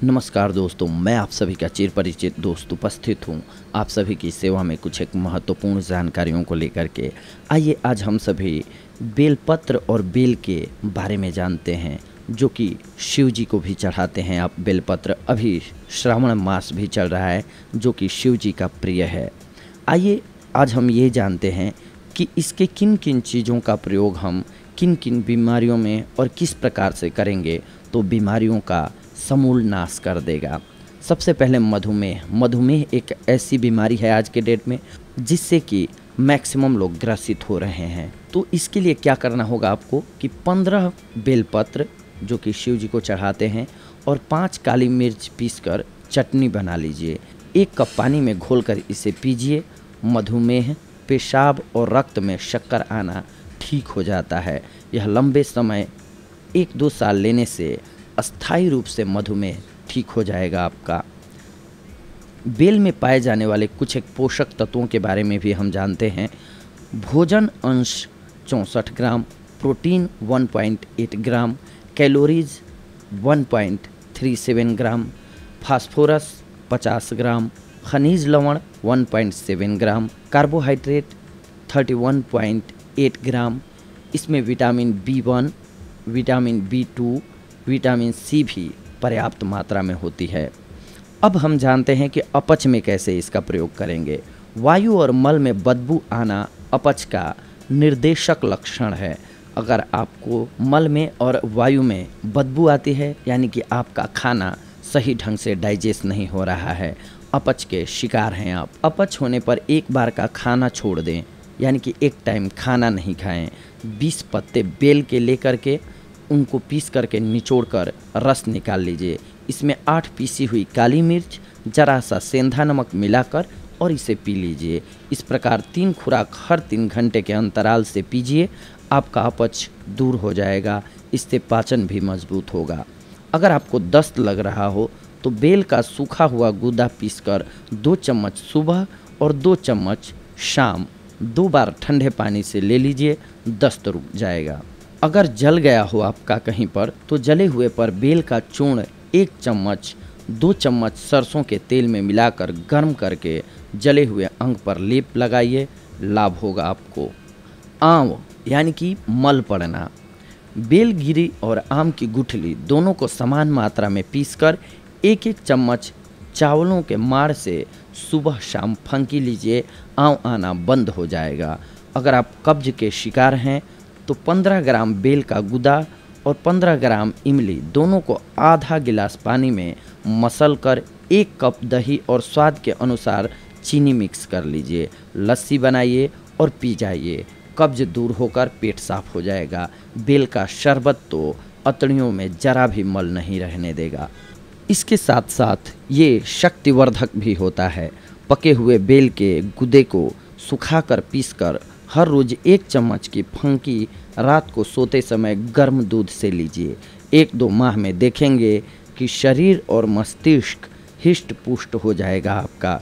नमस्कार दोस्तों, मैं आप सभी का चिर परिचित दोस्त उपस्थित हूँ आप सभी की सेवा में कुछ एक महत्वपूर्ण जानकारियों को लेकर के। आइए आज हम सभी बेलपत्र और बेल के बारे में जानते हैं, जो कि शिव जी को भी चढ़ाते हैं। आप बेलपत्र, अभी श्रावण मास भी चल रहा है जो कि शिव जी का प्रिय है। आइए आज हम ये जानते हैं कि इसके किन किन चीज़ों का प्रयोग हम किन किन बीमारियों में और किस प्रकार से करेंगे तो बीमारियों का समूल नाश कर देगा। सबसे पहले मधुमेह एक ऐसी बीमारी है आज के डेट में जिससे कि मैक्सिमम लोग ग्रसित हो रहे हैं। तो इसके लिए क्या करना होगा आपको कि 15 बेलपत्र जो कि शिव जी को चढ़ाते हैं और 5 काली मिर्च पीसकर चटनी बना लीजिए। 1 कप पानी में घोलकर इसे पीजिए। मधुमेह, पेशाब और रक्त में शक्कर आना ठीक हो जाता है। यह लंबे समय 1-2 साल लेने से अस्थायी रूप से मधुमेह ठीक हो जाएगा आपका। बेल में पाए जाने वाले कुछ एक पोषक तत्वों के बारे में भी हम जानते हैं। भोजन अंश 64 ग्राम, प्रोटीन 1.8 ग्राम, कैलोरीज 1.37 ग्राम, फास्फोरस 50 ग्राम, खनिज लवण 1.7 ग्राम, कार्बोहाइड्रेट 31.8 ग्राम। इसमें vitamin B1, vitamin B2, vitamin C भी पर्याप्त मात्रा में होती है। अब हम जानते हैं कि अपच में कैसे इसका प्रयोग करेंगे। वायु और मल में बदबू आना अपच का निर्देशक लक्षण है। अगर आपको मल में और वायु में बदबू आती है, यानी कि आपका खाना सही ढंग से डाइजेस्ट नहीं हो रहा है, अपच के शिकार हैं आप। अपच होने पर एक बार का खाना छोड़ दें, यानी कि एक टाइम खाना नहीं खाएं। 20 पत्ते बेल के लेकर के उनको पीस करके निचोड़ कर रस निकाल लीजिए। इसमें 8 पीसी हुई काली मिर्च, जरा सा सेंधा नमक मिलाकर और इसे पी लीजिए। इस प्रकार 3 खुराक हर 3 घंटे के अंतराल से पीजिए। आपका अपच दूर हो जाएगा। इससे पाचन भी मजबूत होगा। अगर आपको दस्त लग रहा हो तो बेल का सूखा हुआ गूदा पीसकर 2 चम्मच सुबह और 2 चम्मच शाम 2 बार ठंडे पानी से ले लीजिए, दस्त रुक जाएगा। अगर जल गया हो आपका कहीं पर तो जले हुए पर बेल का चूर्ण 1 चम्मच 2 चम्मच सरसों के तेल में मिलाकर गर्म करके जले हुए अंग पर लेप लगाइए, लाभ होगा आपको। आंव यानी कि मल पड़ना। बेलगिरी और आम की गुठली दोनों को समान मात्रा में पीसकर 1-1 चम्मच चावलों के माड़ से सुबह शाम फंकी लीजिए, आंव आना बंद हो जाएगा। अगर आप कब्ज के शिकार हैं तो 15 ग्राम बेल का गुदा और 15 ग्राम इमली दोनों को आधा गिलास पानी में मसल कर 1 कप दही और स्वाद के अनुसार चीनी मिक्स कर लीजिए। लस्सी बनाइए और पी जाइए। कब्ज दूर होकर पेट साफ हो जाएगा। बेल का शरबत तो अतड़ियों में जरा भी मल नहीं रहने देगा। इसके साथ साथ ये शक्तिवर्धक भी होता है। पके हुए बेल के गुदे को सुखाकर पीसकर हर रोज 1 चम्मच की फंकी रात को सोते समय गर्म दूध से लीजिए। 1-2 माह में देखेंगे कि शरीर और मस्तिष्क हिष्ट पुष्ट हो जाएगा आपका।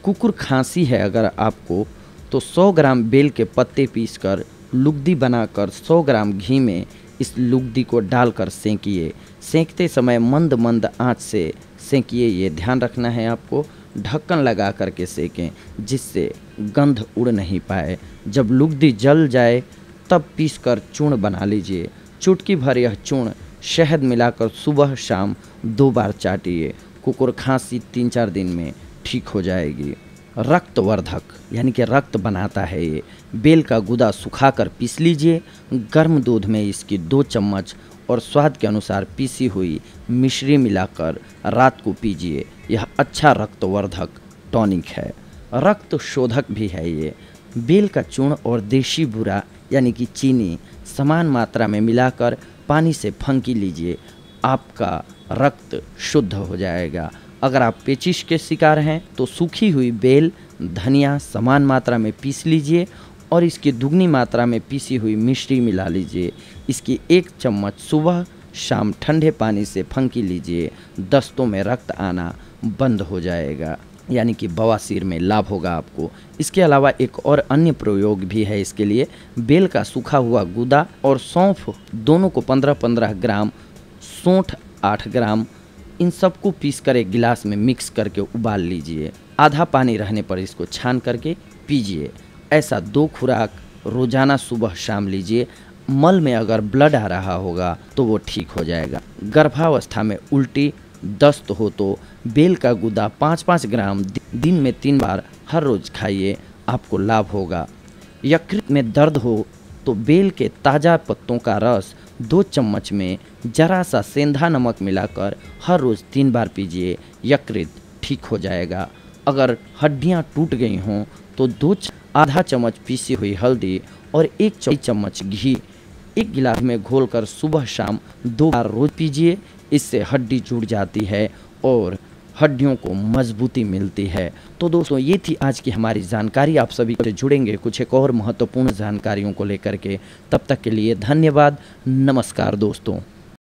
कुकुर खांसी है अगर आपको तो 100 ग्राम बेल के पत्ते पीसकर लुगदी बनाकर 100 ग्राम घी में इस लुगदी को डालकर सेंकिए। सेंकते समय मंद मंद आंच से सेंकिए, ये ध्यान रखना है आपको। ढक्कन लगा करके सेकें जिससे गंध उड़ नहीं पाए। जब लुगदी जल जाए तब पीसकर चूर्ण बना लीजिए। चुटकी भर यह चूर्ण शहद मिलाकर सुबह शाम 2 बार चाटिए। कुकुर खांसी 3-4 दिन में ठीक हो जाएगी। रक्तवर्धक यानी कि रक्त बनाता है ये। बेल का गुदा सुखाकर पीस लीजिए। गर्म दूध में इसकी 2 चम्मच और स्वाद के अनुसार पीसी हुई मिश्री मिलाकर रात को पीजिए। यह अच्छा रक्तवर्धक टॉनिक है। रक्त शोधक भी है ये। बेल का चूर्ण और देशी बूरा यानी कि चीनी समान मात्रा में मिलाकर पानी से फंकी लीजिए। आपका रक्त शुद्ध हो जाएगा। अगर आप पेचिश के शिकार हैं तो सूखी हुई बेल, धनिया समान मात्रा में पीस लीजिए और इसकी दुगनी मात्रा में पीसी हुई मिश्री मिला लीजिए। इसकी 1 चम्मच सुबह शाम ठंडे पानी से फंकी लीजिए। दस्तों में रक्त आना बंद हो जाएगा, यानी कि बवासीर में लाभ होगा आपको। इसके अलावा एक और अन्य प्रयोग भी है इसके लिए। बेल का सूखा हुआ गूदा और सौंफ दोनों को 15-15 ग्राम, सौंठ 8 ग्राम, इन सबको पीस कर एक गिलास में मिक्स करके उबाल लीजिए। आधा पानी रहने पर इसको छान करके पीजिए। ऐसा 2 खुराक रोजाना सुबह शाम लीजिए। मल में अगर ब्लड आ रहा होगा तो वो ठीक हो जाएगा। गर्भावस्था में उल्टी दस्त हो तो बेल का गुदा 5-5 ग्राम दिन में 3 बार हर रोज खाइए, आपको लाभ होगा। यकृत में दर्द हो तो बेल के ताज़ा पत्तों का रस 2 चम्मच में जरा सा सेंधा नमक मिलाकर हर रोज़ 3 बार पीजिए, यकृत ठीक हो जाएगा। अगर हड्डियां टूट गई हों तो आधा चम्मच पीसी हुई हल्दी और 1 चम्मच घी 1 गिलास में घोलकर सुबह शाम 2 बार रोज पीजिए। इससे हड्डी जुड़ जाती है और हड्डियों को मजबूती मिलती है। तो दोस्तों, ये थी आज की हमारी जानकारी। आप सभी से जुड़ेंगे कुछ एक और महत्वपूर्ण जानकारियों को लेकर के। तब तक के लिए धन्यवाद। नमस्कार दोस्तों।